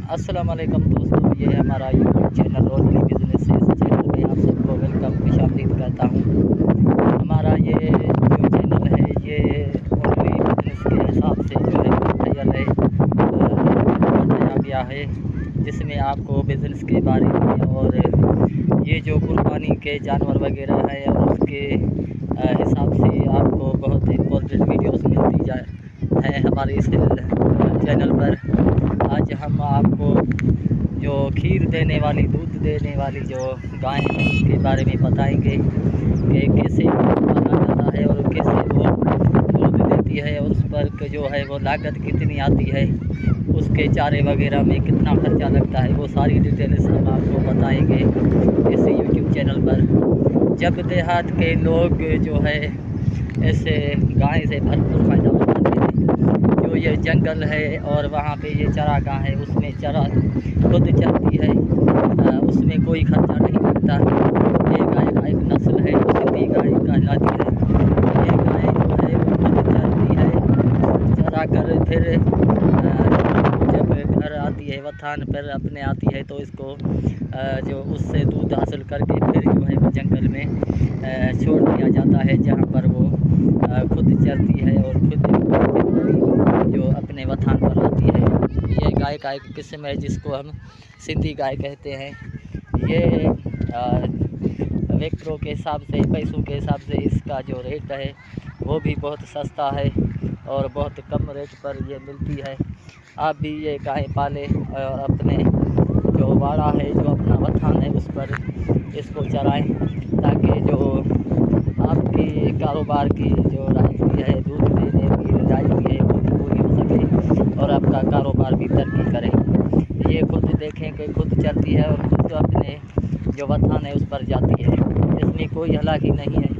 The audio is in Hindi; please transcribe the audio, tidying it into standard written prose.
अस्सलाम वालेकुम दोस्तों, ये है हमारा यूट्यूब चैनल ओनली बिजनेस। इस चैनल में आप सबको वेलकम खुशामदीद करता हूँ। हमारा ये जो चैनल है ये ओनली बिजनेस के हिसाब से जो है तैयार है बनाया गया है, जिसमें आपको बिज़नेस के बारे में और ये जो कुर्बानी के जानवर वगैरह है और उसके हिसाब से आपको बहुत इम्पोर्टेंट वीडियोस मिलती है हमारे इस चैनल पर। आज हम आपको जो खीर देने वाली, दूध देने वाली जो गाय है उसके बारे में बताएंगे कि कैसे पाला जाता है और कैसे वो दूध देती है और उस पर जो है वो लागत कितनी आती है, उसके चारे वगैरह में कितना खर्चा लगता है, वो सारी डिटेल्स हम आपको बताएंगे इस यूट्यूब चैनल पर। जब देहात के लोग जो है ऐसे गाय से भरपूर फ़ायदा उठाते हैं, जो ये जंगल है और वहाँ पे ये चरागाह है, उसमें चरा खुद चलती है, उसमें कोई खर्चा नहीं लगता। ये गाय का एक नस्ल है जो सिंधी गाय कहलाती है। ये गाय जो है वो खुद चलती है, चरा कर फिर जब घर आती है वथान पर अपने आती है तो इसको जो उससे दूध हासिल करके फिर जो है वो जंगल में छोड़ दिया जाता है, जहाँ पर वो खुद चलती है और खुद जो अपने वथान पर आती है। ये गाय का एक किस्म है जिसको हम सिंधी गाय कहते हैं। ये वेक्टरों के हिसाब से, पैसों के हिसाब से इसका जो रेट है वो भी बहुत सस्ता है और बहुत कम रेट पर ये मिलती है। आप भी ये गाय पालें और अपने जो वाड़ा है, जो अपना वथान है, उस पर इसको चराएं, ताकि जो आपकी कारोबार की जो राशि है, दूध देने की राशि है, वो भी पूरी हो सके और आपका कारोबार भी तरक्की करे। ये खुद देखें कि खुद चलती है और खुद अपने जो वथान है उस पर जाती है, इसमें कोई हलाकी नहीं है।